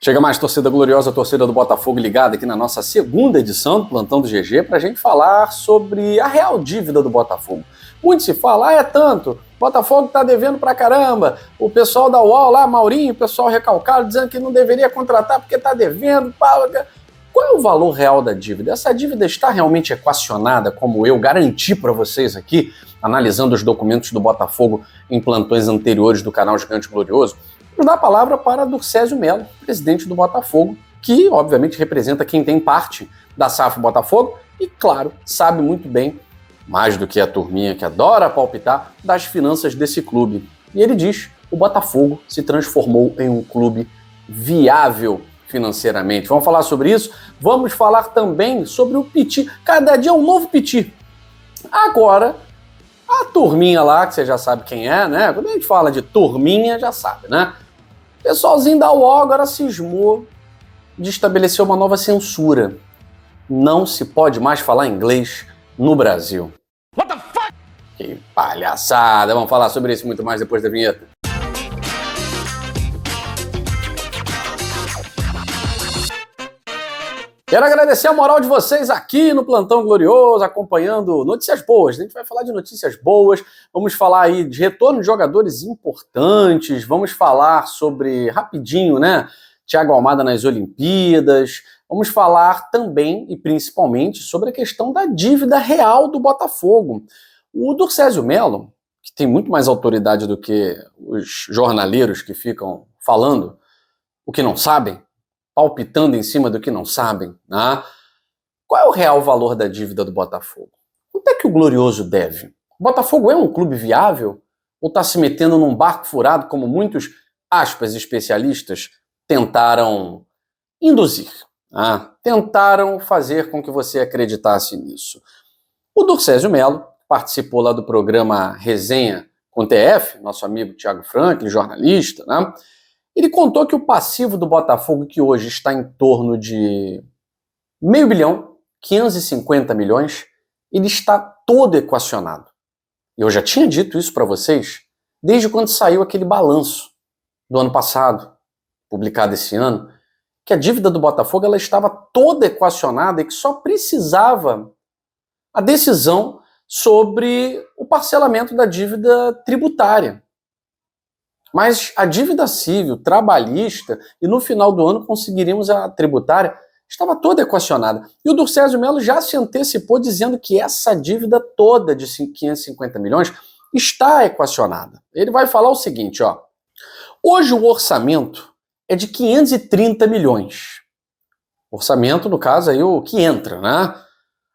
Chega mais, torcida gloriosa, torcida do Botafogo ligada aqui na nossa segunda edição do Plantão do GG para a gente falar sobre a real dívida do Botafogo. Muito se fala, é tanto, Botafogo tá devendo pra caramba, o pessoal da UOL lá, Maurinho, o pessoal recalcado, dizendo que não deveria contratar porque tá devendo. Qual é o valor real da dívida? Essa dívida está realmente equacionada, como eu garanti para vocês aqui, analisando os documentos do Botafogo em plantões anteriores do canal Gigante Glorioso? Vou dar a palavra para Durcésio Mello, presidente do Botafogo, que obviamente representa quem tem parte da SAF Botafogo e, claro, sabe muito bem, mais do que a turminha que adora palpitar, das finanças desse clube. E ele diz: o Botafogo se transformou em um clube viável financeiramente. Vamos falar sobre isso? Vamos falar também sobre o Piti. Cada dia é um novo Piti. Agora, a turminha lá, que você já sabe quem é, né? Quando a gente fala de turminha, já sabe, né? O pessoalzinho da UOL agora cismou de estabelecer uma nova censura. Não se pode mais falar inglês no Brasil. What the fuck? Que palhaçada! Vamos falar sobre isso muito mais depois da vinheta. Quero agradecer a moral de vocês aqui no Plantão Glorioso, acompanhando notícias boas. A gente vai falar de notícias boas, vamos falar aí de retorno de jogadores importantes, vamos falar sobre, rapidinho, né, Thiago Almada nas Olimpíadas, vamos falar também e principalmente sobre a questão da dívida real do Botafogo. O Durcésio Mello, que tem muito mais autoridade do que os jornaleiros que ficam falando o que não sabem, palpitando em cima do que não sabem, né? Qual é o real valor da dívida do Botafogo? Quanto é que o Glorioso deve? O Botafogo é um clube viável? Ou está se metendo num barco furado, como muitos, aspas, especialistas tentaram induzir? Tentaram fazer com que você acreditasse nisso. O Durcésio Mello participou lá do programa Resenha com TF, nosso amigo Thiago Franklin, jornalista, né? Ele contou que o passivo do Botafogo, que hoje está em torno de R$500 milhão, 550 milhões, ele está todo equacionado. Eu já tinha dito isso para vocês desde quando saiu aquele balanço do ano passado, publicado esse ano, que a dívida do Botafogo ela estava toda equacionada e que só precisava a decisão sobre o parcelamento da dívida tributária. Mas a dívida civil, trabalhista, e no final do ano conseguiríamos a tributária, estava toda equacionada. E o Durcésio Mello já se antecipou dizendo que essa dívida toda de 550 milhões está equacionada. Ele vai falar o seguinte, ó. Hoje o orçamento é de 530 milhões. Orçamento, no caso, aí o que entra, né?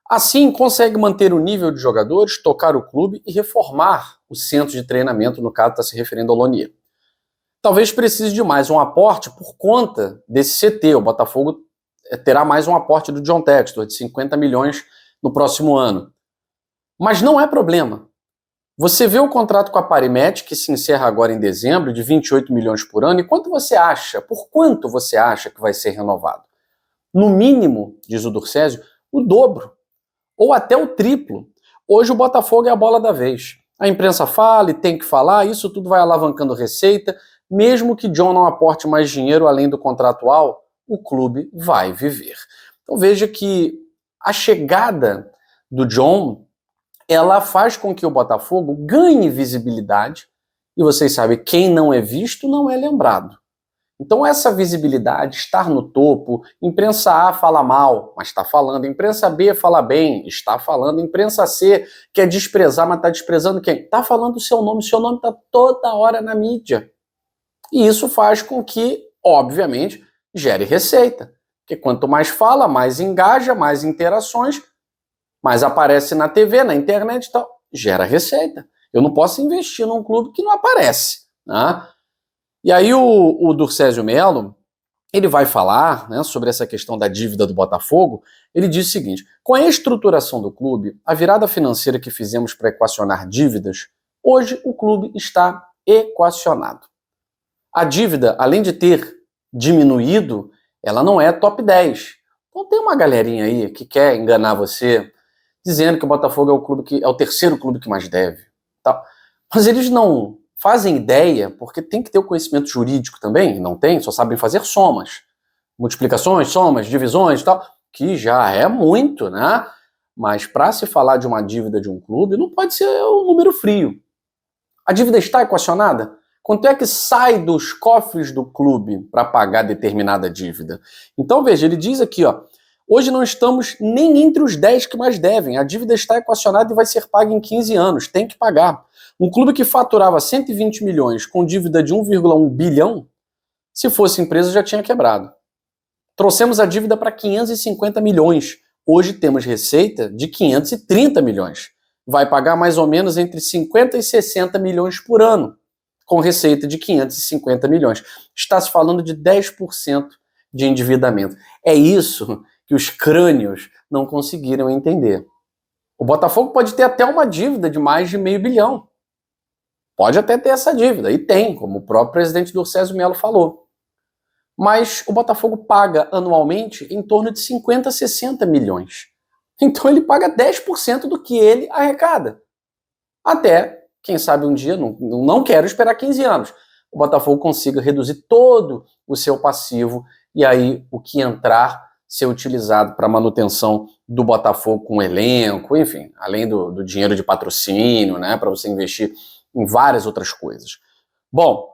Assim, consegue manter o nível de jogadores, tocar o clube e reformar o centro de treinamento, no caso está se referindo ao Lonier. Talvez precise de mais um aporte por conta desse CT. O Botafogo terá mais um aporte do John Textor, de 50 milhões no próximo ano. Mas não é problema. Você vê o contrato com a Parimet, que se encerra agora em dezembro, de 28 milhões por ano, e por quanto você acha que vai ser renovado? No mínimo, diz o Durcésio, o dobro, ou até o triplo. Hoje o Botafogo é a bola da vez. A imprensa fala e tem que falar, isso tudo vai alavancando receita. Mesmo que John não aporte mais dinheiro além do contratual, o clube vai viver. Então veja que a chegada do John, ela faz com que o Botafogo ganhe visibilidade, e vocês sabem, quem não é visto não é lembrado. Então essa visibilidade, estar no topo, imprensa A fala mal, mas está falando, imprensa B fala bem, está falando, imprensa C quer desprezar, mas está desprezando quem? Está falando o seu nome está toda hora na mídia. E isso faz com que, obviamente, gere receita. Porque quanto mais fala, mais engaja, mais interações, mais aparece na TV, na internet e tal, gera receita. Eu não posso investir num clube que não aparece, né? E aí o Durcésio Mello, ele vai falar, né, sobre essa questão da dívida do Botafogo. Ele diz o seguinte: com a estruturação do clube, a virada financeira que fizemos para equacionar dívidas, hoje o clube está equacionado. A dívida, além de ter diminuído, ela não é top 10. Então tem uma galerinha aí que quer enganar você, dizendo que o Botafogo é o clube que é o terceiro clube que mais deve. Tá? Mas eles não fazem ideia, porque tem que ter o conhecimento jurídico também, não tem, só sabem fazer somas. multiplicações, somas, divisões e tal, que já é muito, né? Mas para se falar de uma dívida de um clube, não pode ser um número frio. A dívida está equacionada? Quanto é que sai dos cofres do clube para pagar determinada dívida? Então, veja, ele diz aqui, ó, hoje não estamos nem entre os 10 que mais devem. A dívida está equacionada e vai ser paga em 15 anos. Tem que pagar. Um clube que faturava 120 milhões com dívida de 1,1 bilhão, se fosse empresa já tinha quebrado. Trouxemos a dívida para 550 milhões. Hoje temos receita de 530 milhões. Vai pagar mais ou menos entre 50 e 60 milhões por ano, com receita de 550 milhões. Está se falando de 10% de endividamento. É isso que os crânios não conseguiram entender. O Botafogo pode ter até uma dívida de mais de meio bilhão. Pode até ter essa dívida, e tem, como o próprio presidente Dorcésio Melo falou. Mas o Botafogo paga anualmente em torno de 50, 60 milhões. Então ele paga 10% do que ele arrecada. Até, quem sabe um dia, não quero esperar 15 anos, o Botafogo consiga reduzir todo o seu passivo e aí o que entrar ser utilizado para manutenção do Botafogo com elenco, enfim, além do dinheiro de patrocínio, né, para você investir em várias outras coisas. Bom,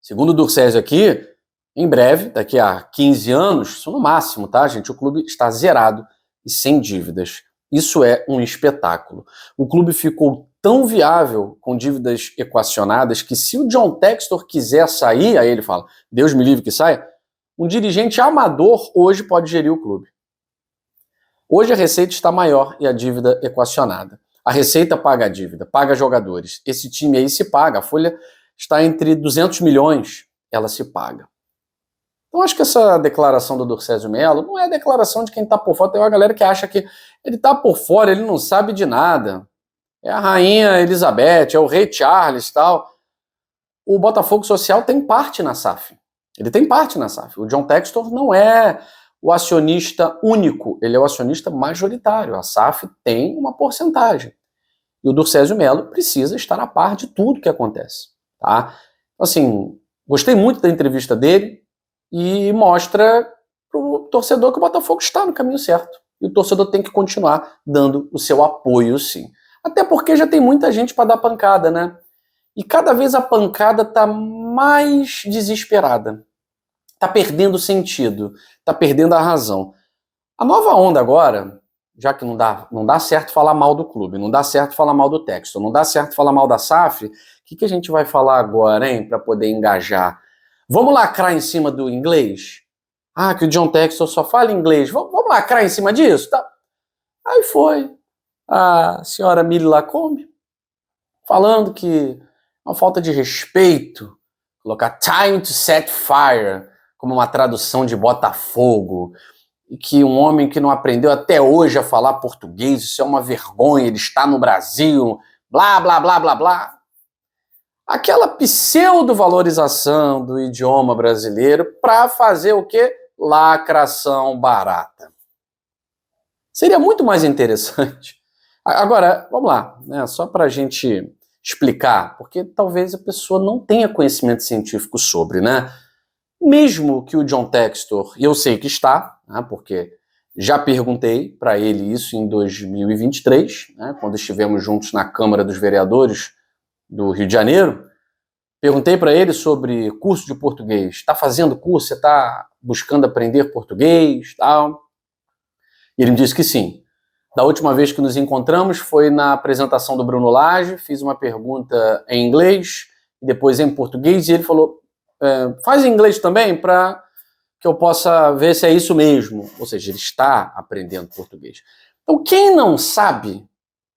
segundo o Dorcésio aqui, em breve, daqui a 15 anos, isso no máximo, tá, gente? O clube está zerado e sem dívidas. Isso é um espetáculo. O clube ficou tão viável com dívidas equacionadas que se o John Textor quiser sair, aí ele fala, Deus me livre que saia, um dirigente amador hoje pode gerir o clube. Hoje a receita está maior e a dívida equacionada. A receita paga a dívida, paga jogadores. Esse time aí se paga. A folha está entre 200 milhões, ela se paga. Então acho que essa declaração do Dorcésio Melo não é declaração de quem está por fora. Tem uma galera que acha que ele está por fora, ele não sabe de nada. É a rainha Elizabeth, é o rei Charles e tal. O Botafogo Social tem parte na SAF. Ele tem parte na SAF. O John Textor não é o acionista único, ele é o acionista majoritário. A SAF tem uma porcentagem. E o Dorcésio Melo precisa estar a par de tudo que acontece. Tá? Assim, gostei muito da entrevista dele e mostra para o torcedor que o Botafogo está no caminho certo. E o torcedor tem que continuar dando o seu apoio, sim. Até porque já tem muita gente para dar pancada, né? E cada vez a pancada está mais desesperada. Está perdendo sentido, está perdendo a razão. A nova onda agora, já que não dá certo falar mal do clube, não dá certo falar mal do Textor, não dá certo falar mal da SAF, o que a gente vai falar agora, hein, para poder engajar? Vamos lacrar em cima do inglês? Ah, que o John Textor só fala inglês. Vamos lacrar em cima disso? Tá. Aí foi a senhora Mili Lacombe falando que é uma falta de respeito colocar time to set fire como uma tradução de Botafogo, e que um homem que não aprendeu até hoje a falar português, isso é uma vergonha, ele está no Brasil, blá, blá, blá, blá, blá. Aquela pseudo-valorização do idioma brasileiro para fazer o quê? Lacração barata. Seria muito mais interessante. Agora, vamos lá, né? Só para a gente explicar, porque talvez a pessoa não tenha conhecimento científico sobre, né? Mesmo que o John Textor, e eu sei que está, né, porque já perguntei para ele isso em 2023, né, quando estivemos juntos na Câmara dos Vereadores do Rio de Janeiro, perguntei para ele sobre curso de português. Está fazendo curso? Você está buscando aprender português? Tal? E ele me disse que sim. Da última vez que nos encontramos foi na apresentação do Bruno Lage, fiz uma pergunta em inglês, e depois em português, e ele falou, faz em inglês também para que eu possa ver se é isso mesmo. Ou seja, ele está aprendendo português. Então, quem não sabe,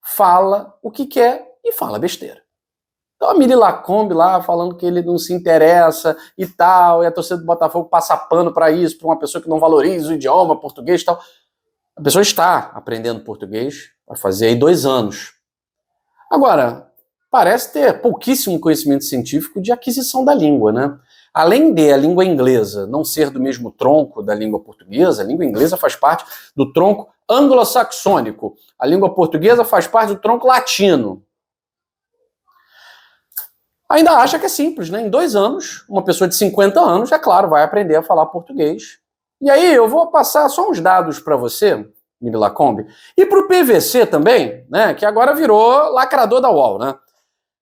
fala o que quer e fala besteira. Então a Mili Lacombe lá falando que ele não se interessa e tal, e a torcida do Botafogo passa pano para isso, para uma pessoa que não valoriza o idioma português e tal. A pessoa está aprendendo português, vai fazer aí 2 anos. Agora, parece ter pouquíssimo conhecimento científico de aquisição da língua, né? Além de a língua inglesa não ser do mesmo tronco da língua portuguesa, a língua inglesa faz parte do tronco anglo-saxônico. A língua portuguesa faz parte do tronco latino. Ainda acha que é simples, né? Em 2 anos, uma pessoa de 50 anos, é claro, vai aprender a falar português E aí eu vou passar só uns dados para você, Miri Lacombe, e para o PVC também, né, que agora virou lacrador da UOL, né,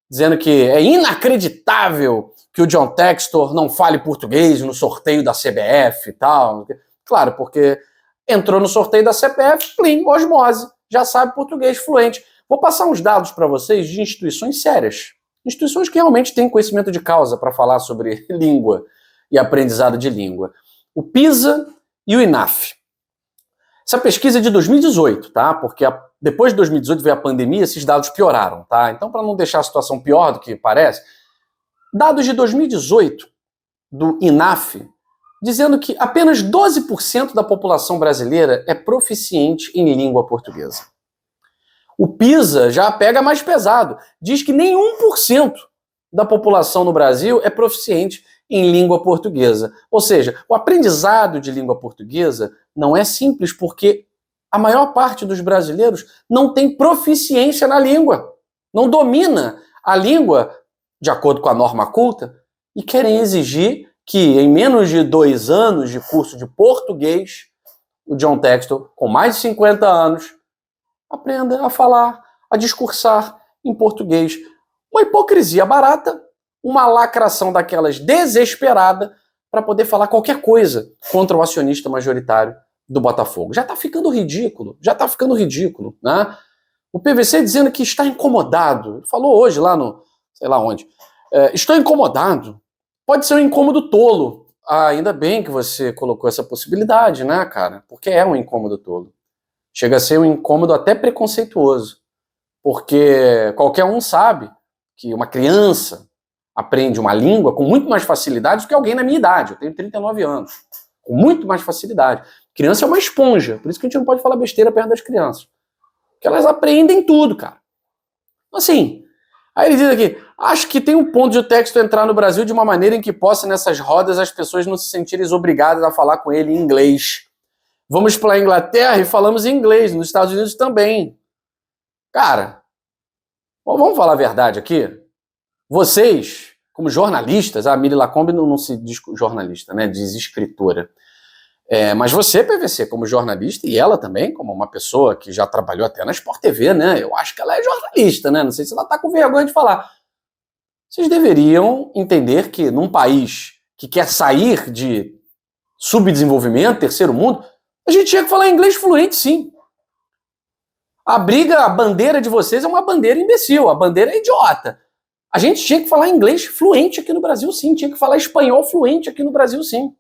dizendo que é inacreditável que o John Textor não fale português no sorteio da CBF e tal. Claro, porque entrou no sorteio da CBF, plim, osmose, já sabe português fluente. Vou passar uns dados para vocês de instituições sérias, instituições que realmente têm conhecimento de causa para falar sobre língua e aprendizado de língua. O PISA e o INAF. Essa pesquisa é de 2018, tá? Porque depois de 2018 veio a pandemia, esses dados pioraram, tá? Então, para não deixar a situação pior do que parece, dados de 2018 do INAF, dizendo que apenas 12% da população brasileira é proficiente em língua portuguesa. O PISA já pega mais pesado, diz que nem 1% da população no Brasil é proficiente em língua portuguesa. Ou seja, o aprendizado de língua portuguesa não é simples porque a maior parte dos brasileiros não tem proficiência na língua, não domina a língua de acordo com a norma culta e querem exigir que em menos de 2 anos de curso de português, o John Textor, com mais de 50 anos, aprenda a falar, a discursar em português. Uma hipocrisia barata, uma lacração daquelas desesperada para poder falar qualquer coisa contra o acionista majoritário do Botafogo. Já está ficando ridículo, né? O PVC dizendo que está incomodado. Ele falou hoje lá no, sei lá onde, estou incomodado. Pode ser um incômodo tolo. Ah, ainda bem que você colocou essa possibilidade, né, cara? Porque é um incômodo tolo. Chega a ser um incômodo até preconceituoso. Porque qualquer um sabe que uma criança aprende uma língua com muito mais facilidade do que alguém na minha idade. Eu tenho 39 anos. Com muito mais facilidade. Criança é uma esponja. Por isso que a gente não pode falar besteira perto das crianças. Porque elas aprendem tudo, cara. Assim, aí ele diz aqui, acho que tem um ponto de o texto entrar no Brasil de uma maneira em que possa, nessas rodas, as pessoas não se sentirem obrigadas a falar com ele em inglês. Vamos para a Inglaterra e falamos em inglês, nos Estados Unidos também. Cara, vamos falar a verdade aqui? Vocês, como jornalistas, a Miri Lacombe não se diz jornalista, né? Diz escritora. Mas você, PVC, como jornalista, e ela também, como uma pessoa que já trabalhou até na Sport TV, né? Eu acho que ela é jornalista, né? Não sei se ela tá com vergonha de falar. Vocês deveriam entender que num país que quer sair de subdesenvolvimento, terceiro mundo, a gente tinha que falar inglês fluente, sim. A bandeira de vocês é uma bandeira imbecil, a bandeira é idiota. A gente tinha que falar inglês fluente aqui no Brasil, sim. Tinha que falar espanhol fluente aqui no Brasil, sim.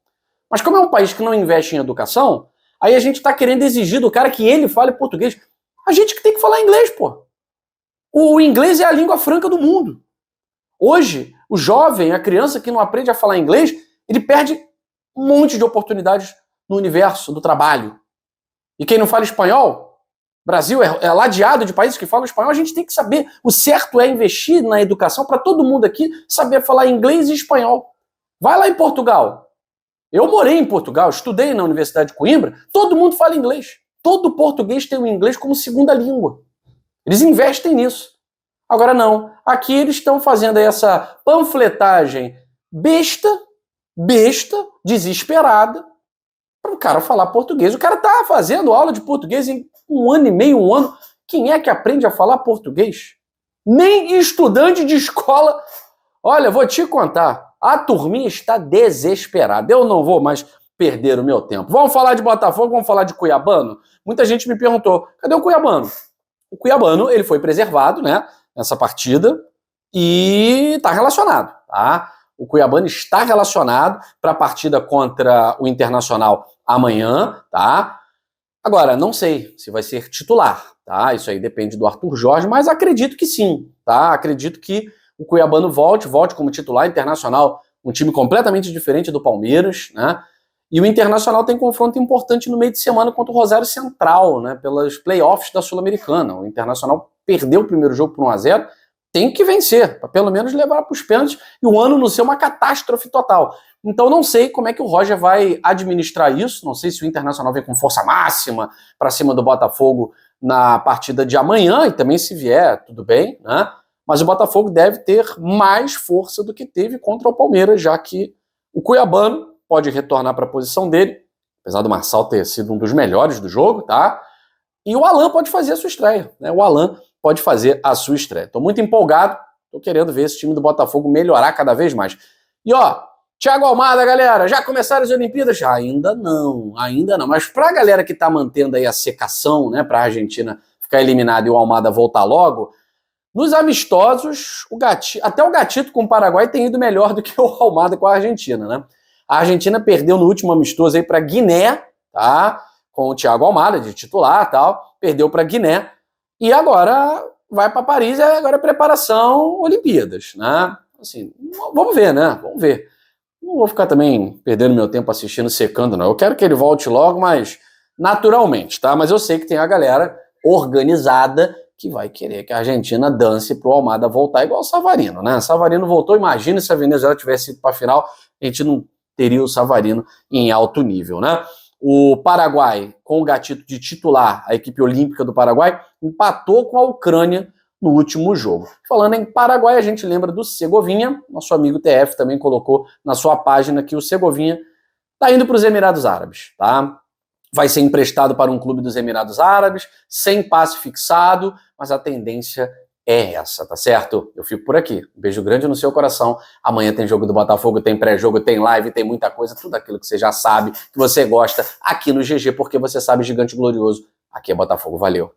Mas como é um país que não investe em educação, aí a gente está querendo exigir do cara que ele fale português. A gente que tem que falar inglês, pô. O inglês é a língua franca do mundo. Hoje, o jovem, a criança que não aprende a falar inglês, ele perde um monte de oportunidades no universo do trabalho. E quem não fala espanhol, Brasil é ladeado de países que falam espanhol, a gente tem que saber. O certo é investir na educação para todo mundo aqui saber falar inglês e espanhol. Vai lá em Portugal. Eu morei em Portugal, estudei na Universidade de Coimbra, todo mundo fala inglês. Todo português tem o inglês como segunda língua. Eles investem nisso. Agora não. Aqui eles estão fazendo essa panfletagem besta, desesperada, para o cara falar português. O cara tá fazendo aula de português em 1 ano e meio, 1 ano. Quem é que aprende a falar português? Nem estudante de escola. Olha, vou te contar. A turminha está desesperada. Eu não vou mais perder o meu tempo. Vamos falar de Botafogo, vamos falar de Cuiabano? Muita gente me perguntou, cadê o Cuiabano? O Cuiabano, ele foi preservado, né, nessa partida e está relacionado, tá? O Cuiabano está relacionado para a partida contra o Internacional amanhã, tá? Agora, não sei se vai ser titular, tá? Isso aí depende do Arthur Jorge, mas acredito que sim, tá? Acredito que o Cuiabano volte como titular. Internacional, um time completamente diferente do Palmeiras, né? E o Internacional tem confronto importante no meio de semana contra o Rosário Central, né? Pelas playoffs da Sul-Americana. O Internacional perdeu o primeiro jogo por 1-0, tem que vencer, para pelo menos levar para os pênaltis e o ano não ser uma catástrofe total. Então não sei como é que o Roger vai administrar isso, não sei se o Internacional vem com força máxima para cima do Botafogo na partida de amanhã, e também se vier, tudo bem, né? Mas o Botafogo deve ter mais força do que teve contra o Palmeiras, já que o Cuiabano pode retornar para a posição dele, apesar do Marçal ter sido um dos melhores do jogo, tá? E o Alan pode fazer a sua estreia, né? O Alan pode fazer a sua estreia. Tô muito empolgado, tô querendo ver esse time do Botafogo melhorar cada vez mais. E ó, Thiago Almada, galera, já começaram as Olimpíadas? Ainda não. Mas pra galera que tá mantendo aí a secação, né, pra Argentina ficar eliminada e o Almada voltar logo, nos amistosos, até o Gatito com o Paraguai tem ido melhor do que o Almada com a Argentina, né? A Argentina perdeu no último amistoso aí pra Guiné, tá? Com o Thiago Almada de titular e tal, perdeu pra Guiné e agora vai pra Paris e agora é preparação Olimpíadas, né? Assim, vamos ver, né? Vamos ver. Não vou ficar também perdendo meu tempo assistindo, secando, não. Eu quero que ele volte logo, mas naturalmente, tá? Mas eu sei que tem a galera organizada que vai querer que a Argentina dance pro Almada voltar igual o Savarino, né? Savarino voltou, imagina se a Venezuela tivesse ido pra final, a gente não teria o Savarino em alto nível, né? O Paraguai, com o Gatito de titular, a equipe olímpica do Paraguai, empatou com a Ucrânia no último jogo. Falando em Paraguai, a gente lembra do Segovinha, nosso amigo TF também colocou na sua página que o Segovinha tá indo para os Emirados Árabes, tá? Vai ser emprestado para um clube dos Emirados Árabes, sem passe fixado, mas a tendência é essa, tá certo? Eu fico por aqui. Um beijo grande no seu coração. Amanhã tem jogo do Botafogo, tem pré-jogo, tem live, tem muita coisa, tudo aquilo que você já sabe, que você gosta aqui no GG, porque você sabe, Gigante Glorioso. Aqui é Botafogo. Valeu.